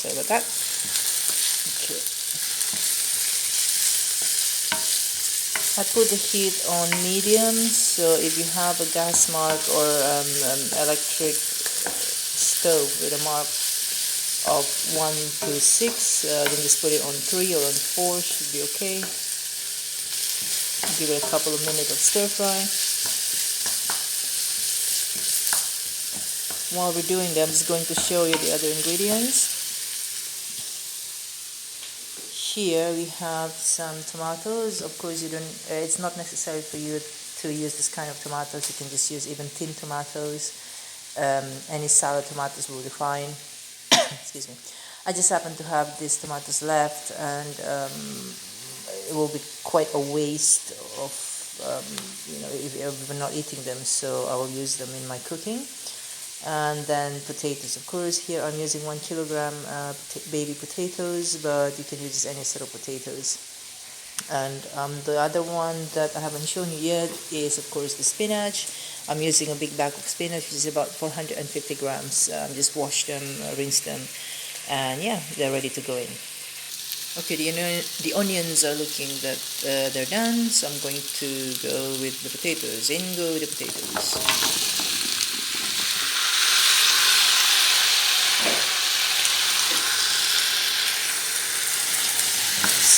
Sorry about that. Okay. I put the heat on medium, so if you have a gas mark or electric stove with a mark of 1 to 6, then just put it on 3 or on 4, should be okay. Give it a couple of minutes of stir fry. While we're doing that, I'm just going to show you the other ingredients. Here we have some tomatoes. Of course, it's not necessary for you to use this kind of tomatoes. You can just use even tin tomatoes. Any salad tomatoes will be fine. Excuse me. I just happen to have these tomatoes left, and it will be quite a waste of if we're not eating them. So I will use them in my cooking. And then potatoes, of course. Here I'm using 1 kilogram baby potatoes, but you can use any sort of potatoes. And the other one that I haven't shown you yet is, of course, the spinach. I'm using a big bag of spinach, which is about 450 grams. Just wash them, rinse them, and yeah, they're ready to go in. Okay, the onions are looking that they're done, so I'm going to go with the potatoes. In go the potatoes.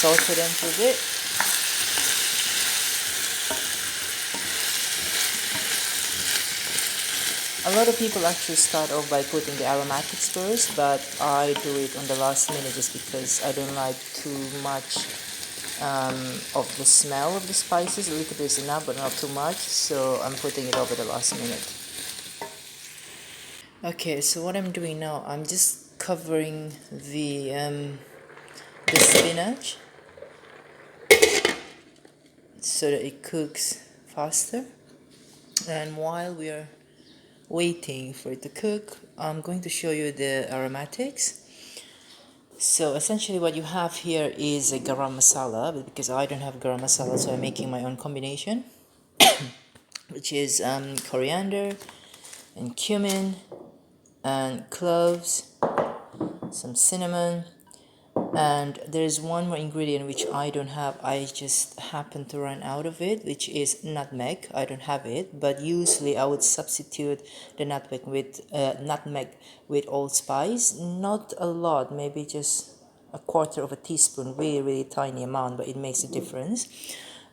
Saute them for a bit. A lot of people actually start off by putting the aromatics first, but I do it on the last minute just because I don't like too much of the smell of the spices. A little bit is enough, but not too much, so I'm putting it over the last minute. Okay, so what I'm doing now, I'm just covering the spinach so that it cooks faster. And while we are waiting for it to cook, I'm going to show you the aromatics. So essentially what you have here is a garam masala, but because I don't have garam masala, so I'm making my own combination, which is coriander and cumin and cloves, some cinnamon, and there's one more ingredient which I don't have. I just happen to run out of it, which is nutmeg. I don't have it, but usually I would substitute the nutmeg with allspice. Not a lot, maybe just a quarter of a teaspoon, really tiny amount, but it makes a difference.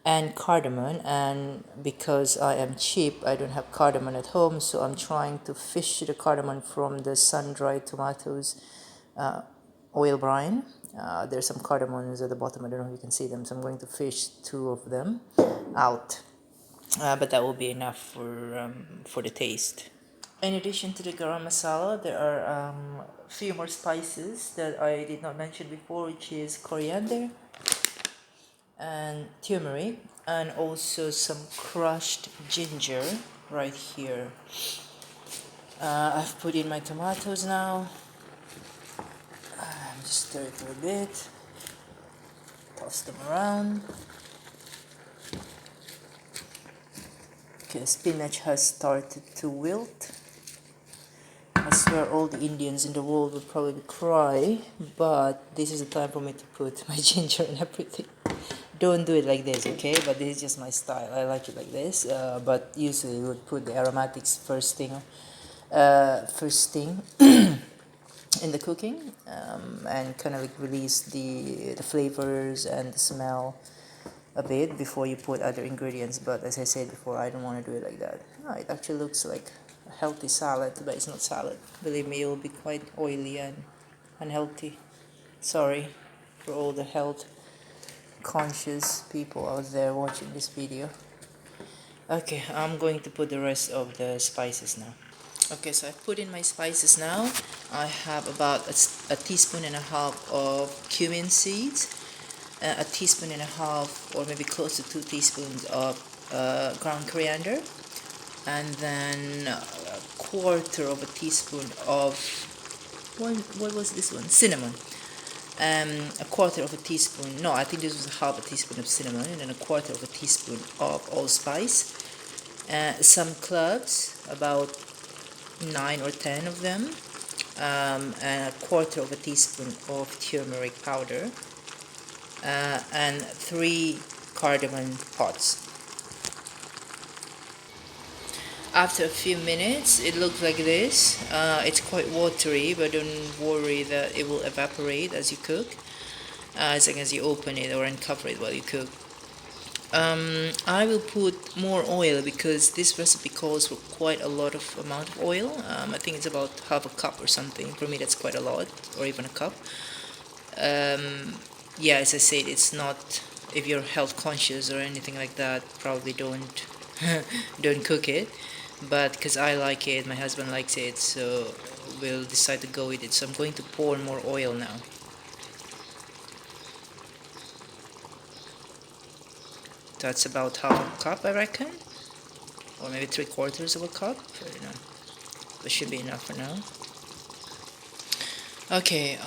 And cardamom, and because I am cheap, I don't have cardamom at home, so I'm trying to fish the cardamom from the sun-dried tomatoes oil brine. There's some cardamoms at the bottom. I don't know if you can see them, so I'm going to fish 2 of them out, but that will be enough for the taste. In addition to the garam masala, there are a few more spices that I did not mention before, which is coriander and turmeric, and also some crushed ginger right here. I've put in my tomatoes now. Just stir it for a bit, toss them around. Okay, spinach has started to wilt. I swear all the Indians in the world would probably cry, but this is the time for me to put my ginger and everything. Don't do it like this, okay? But this is just my style. I like it like this, but usually we would put the aromatics first thing in the cooking, and kind of like release the flavors and the smell a bit before you put other ingredients. But as I said before, I don't want to do it like that. It actually looks like a healthy salad, but it's not salad. Believe me, it will be quite oily and unhealthy. Sorry for all the health conscious people out there watching this video. Okay, I'm going to put the rest of the spices now. Okay, so I've put in my spices now. I have about a teaspoon and a half of cumin seeds, a teaspoon and a half, or maybe close to 2 teaspoons of ground coriander, and then a quarter of a teaspoon of, what was this one? Cinnamon. A quarter of a teaspoon, no, I think this was half a teaspoon of cinnamon, and then a quarter of a teaspoon of allspice, some cloves, about 9 or 10 of them, and a quarter of a teaspoon of turmeric powder, and 3 cardamom pods. After a few minutes, it looks like this. It's quite watery, but don't worry that it will evaporate as you cook, as long as you open it or uncover it while you cook. I will put more oil because this recipe calls for quite a lot of amount of oil. I think it's about half a cup or something. For me, that's quite a lot, or even a cup. Yeah, as I said, it's not, if you're health conscious or anything like that, probably don't don't cook it. But because I like it, my husband likes it, so we'll decide to go with it. So I'm going to pour more oil now. That's about half a cup, I reckon, or maybe 3/4 of a cup. I don't know. That should be enough for now. Okay,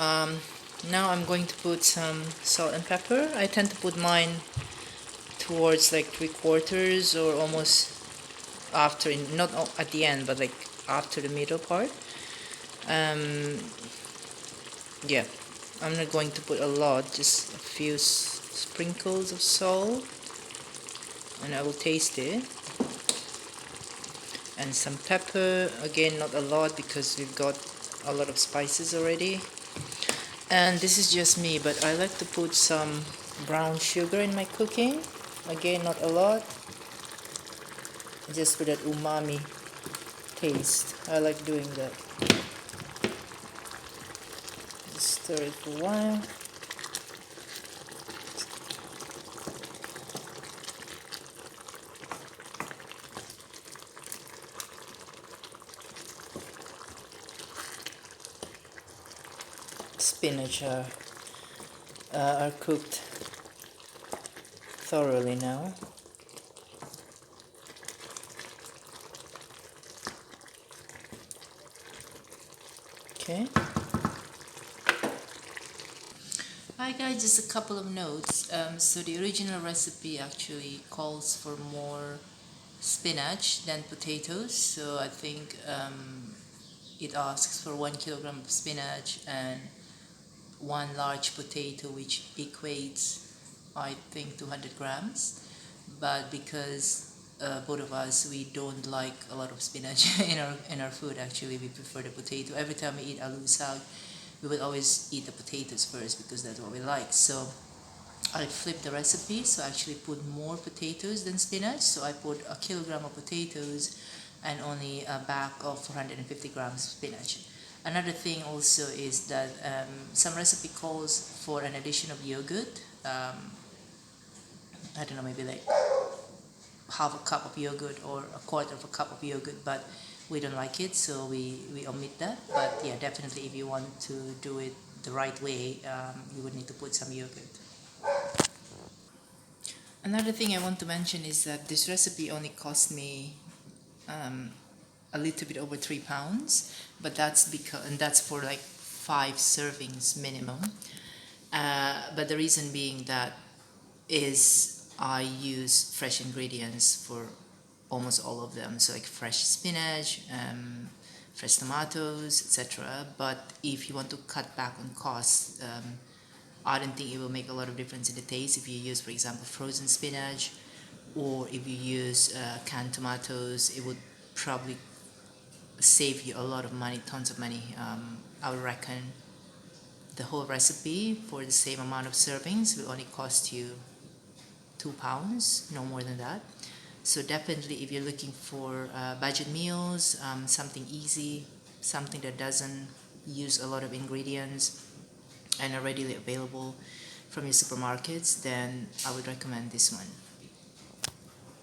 now I'm going to put some salt and pepper. I tend to put mine towards like 3/4 or almost after, not at the end, but like after the middle part. Um, yeah, I'm not going to put a lot, just a few sprinkles of salt, and I will taste it. And some pepper, again not a lot because we've got a lot of spices already. And this is just me, but I like to put some brown sugar in my cooking. Again, not a lot, just for that umami taste. I like doing that. Just stir it for a while. Spinach are cooked thoroughly now. Okay. Hi guys, just a couple of notes. So the original recipe actually calls for more spinach than potatoes. So I think it asks for 1 kilogram of spinach and 1 large potato, which equates, I think, 200 grams. But because both of us, we don't like a lot of spinach in our food. Actually, we prefer the potato. Every time we eat aloo saag, we will always eat the potatoes first because that's what we like. So I flipped the recipe, so I actually put more potatoes than spinach. So I put 1 kilogram of potatoes and only a bag of 450 grams of spinach. Another thing also is that some recipe calls for an addition of yogurt. I don't know, maybe like half a cup of yogurt or a quarter of a cup of yogurt, but we don't like it, so we omit that. But yeah, definitely if you want to do it the right way, you would need to put some yogurt. Another thing I want to mention is that this recipe only cost me um, a little bit over £3, but that's because, and that's for like 5 servings minimum. But the reason being that is I use fresh ingredients for almost all of them, so like fresh spinach, fresh tomatoes, etc. But if you want to cut back on costs, I don't think it will make a lot of difference in the taste if you use, for example, frozen spinach, or if you use canned tomatoes. It would probably save you a lot of money, tons of money. I would reckon the whole recipe for the same amount of servings will only cost you £2, no more than that. So definitely, if you're looking for budget meals, something easy, something that doesn't use a lot of ingredients and are readily available from your supermarkets, then I would recommend this one.